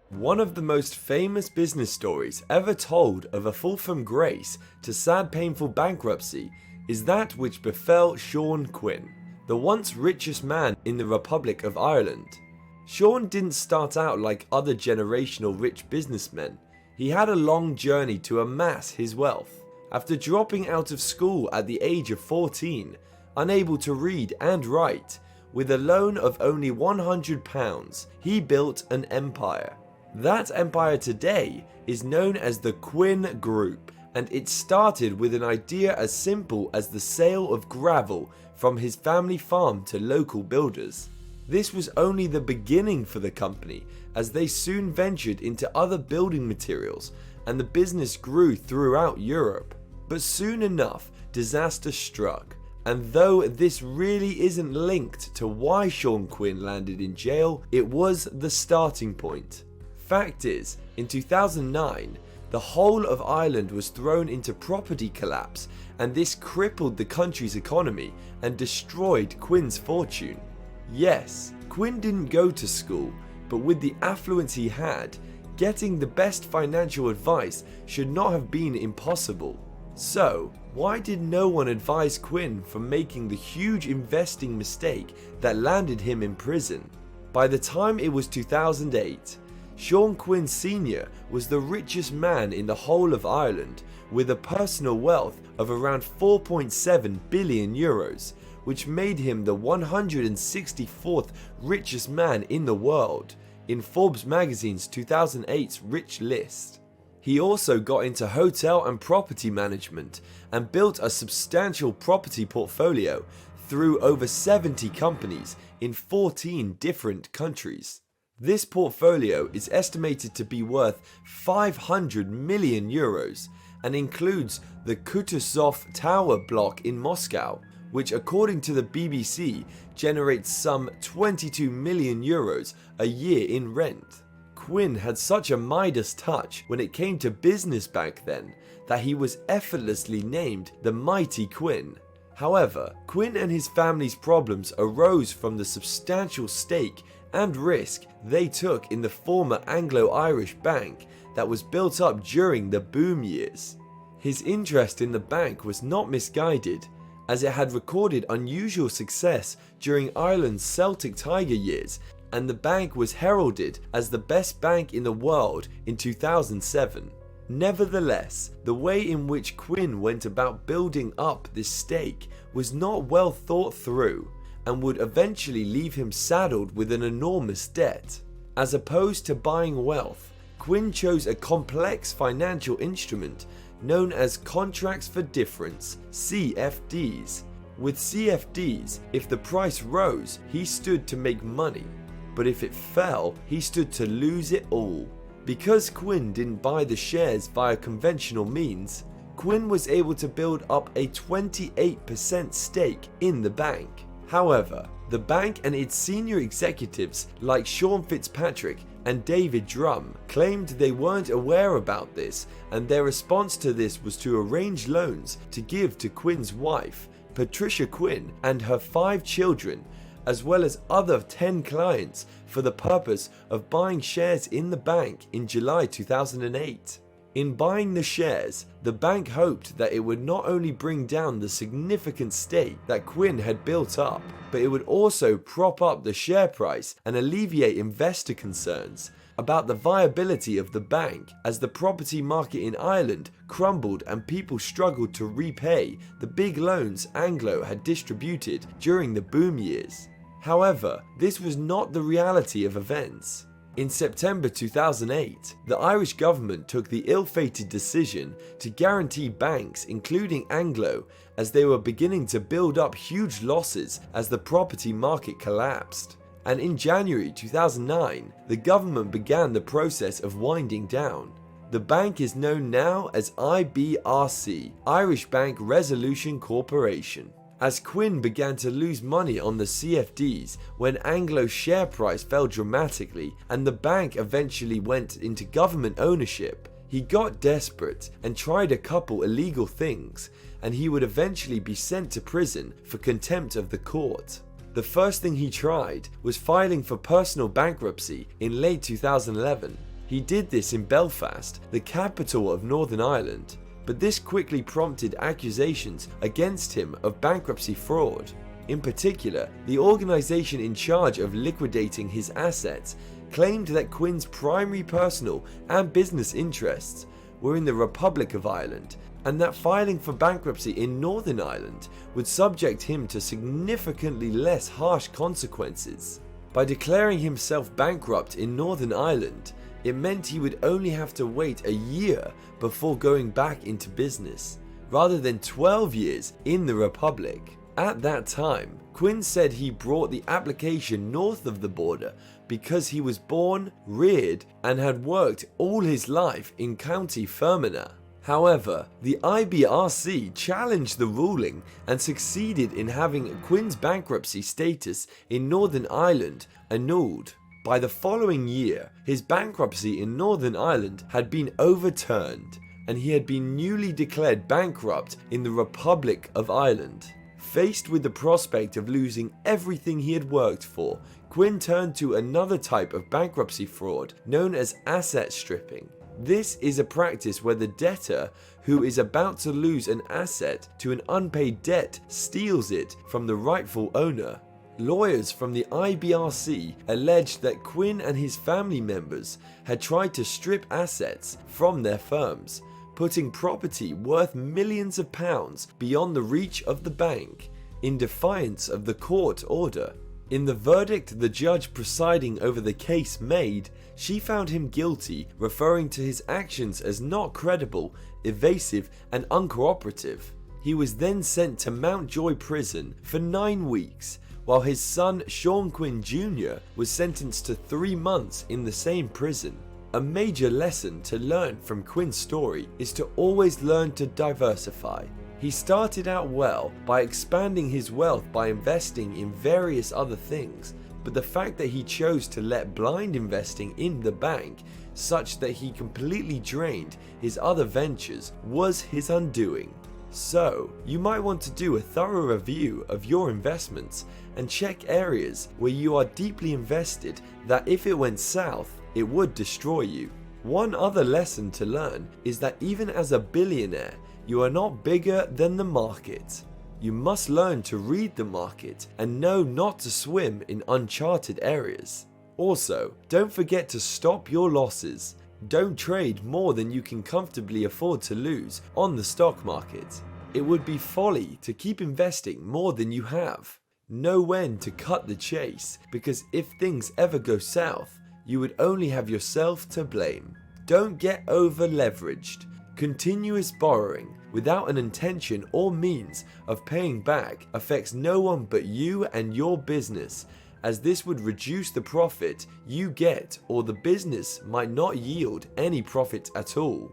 One of the most famous business stories ever told of a fall from grace to sad painful bankruptcy is that which befell Sean Quinn, the once richest man in the Republic of Ireland. Sean didn't start out like other generational rich businessmen. He had a long journey to amass his wealth. After dropping out of school at the age of 14, unable to read and write, with a loan of only £100, he built an empire. That empire today is known as the Quinn Group, and it started with an idea as simple as the sale of gravel from his family farm to local builders. This was only the beginning for the company, as they soon ventured into other building materials and the business grew throughout Europe. But soon enough, disaster struck, and though this really isn't linked to why Sean Quinn landed in jail, it was the starting point. Fact is, in 2009, the whole of Ireland was thrown into property collapse, and this crippled the country's economy and destroyed Quinn's fortune. Yes, Quinn didn't go to school, but with the affluence he had, getting the best financial advice should not have been impossible. So, why did no one advise Quinn from making the huge investing mistake that landed him in prison? By the time it was 2008, Sean Quinn Sr. was the richest man in the whole of Ireland, with a personal wealth of around 4.7 billion euros, which made him the 164th richest man in the world in Forbes magazine's 2008 Rich List. He also got into hotel and property management and built a substantial property portfolio through over 70 companies in 14 different countries. This portfolio is estimated to be worth 500 million euros and includes the Kutuzov Tower block in Moscow, which according to the BBC generates some 22 million euros a year in rent. Quinn had such a Midas touch when it came to business back then that he was effortlessly named the Mighty Quinn. However, Quinn and his family's problems arose from the substantial stake and risk they took in the former Anglo Irish Bank that was built up during the boom years. His interest in the bank was not misguided, as it had recorded unusual success during Ireland's Celtic Tiger years, and the bank was heralded as the best bank in the world in 2007. Nevertheless, the way in which Quinn went about building up this stake was not well thought through, and would eventually leave him saddled with an enormous debt. As opposed to buying wealth, Quinn chose a complex financial instrument known as Contracts for Difference, CFDs. With CFDs, if the price rose, he stood to make money, but if it fell, he stood to lose it all. Because Quinn didn't buy the shares via conventional means, Quinn was able to build up a 28% stake in the bank. However, the bank and its senior executives like Sean Fitzpatrick and David Drum claimed they weren't aware about this, and their response to this was to arrange loans to give to Quinn's wife, Patricia Quinn, and her 5 children, as well as other 10 clients for the purpose of buying shares in the bank in July 2008. In buying the shares, the bank hoped that it would not only bring down the significant stake that Quinn had built up, but it would also prop up the share price and alleviate investor concerns about the viability of the bank, as the property market in Ireland crumbled and people struggled to repay the big loans Anglo had distributed during the boom years. However, this was not the reality of events. In September 2008, the Irish government took the ill-fated decision to guarantee banks, including Anglo, as they were beginning to build up huge losses as the property market collapsed. And in January 2009, the government began the process of winding down. The bank is known now as IBRC, Irish Bank Resolution Corporation. As Quinn began to lose money on the CFDs when Anglo's share price fell dramatically and the bank eventually went into government ownership, he got desperate and tried a couple illegal things, and he would eventually be sent to prison for contempt of the court. The first thing he tried was filing for personal bankruptcy in late 2011. He did this in Belfast, the capital of Northern Ireland, but this quickly prompted accusations against him of bankruptcy fraud. In particular, the organisation in charge of liquidating his assets claimed that Quinn's primary personal and business interests were in the Republic of Ireland, and that filing for bankruptcy in Northern Ireland would subject him to significantly less harsh consequences. By declaring himself bankrupt in Northern Ireland, it meant he would only have to wait a year before going back into business, rather than 12 years in the Republic. At that time, Quinn said he brought the application north of the border because he was born, reared, and had worked all his life in County Fermanagh. However, the IBRC challenged the ruling and succeeded in having Quinn's bankruptcy status in Northern Ireland annulled. By the following year, his bankruptcy in Northern Ireland had been overturned, and he had been newly declared bankrupt in the Republic of Ireland. Faced with the prospect of losing everything he had worked for, Quinn turned to another type of bankruptcy fraud known as asset stripping. This is a practice where the debtor who is about to lose an asset to an unpaid debt steals it from the rightful owner. Lawyers from the IBRC alleged that Quinn and his family members had tried to strip assets from their firms, putting property worth millions of pounds beyond the reach of the bank, in defiance of the court order. In the verdict the judge presiding over the case made, she found him guilty, referring to his actions as not credible, evasive, and uncooperative. He was then sent to Mountjoy prison for 9 weeks, while his son Sean Quinn Jr. was sentenced to 3 months in the same prison. A major lesson to learn from Quinn's story is to always learn to diversify. He started out well by expanding his wealth by investing in various other things, but the fact that he chose to let blind investing in the bank such that he completely drained his other ventures was his undoing. So, you might want to do a thorough review of your investments and check areas where you are deeply invested that if it went south, it would destroy you. One other lesson to learn is that even as a billionaire, you are not bigger than the market. You must learn to read the market and know not to swim in uncharted areas. Also, don't forget to stop your losses. Don't trade more than you can comfortably afford to lose on the stock market. It would be folly to keep investing more than you have. Know when to cut the chase, because if things ever go south, you would only have yourself to blame. Don't get over leveraged. Continuous borrowing without an intention or means of paying back affects no one but you and your business, as this would reduce the profit you get, or the business might not yield any profit at all.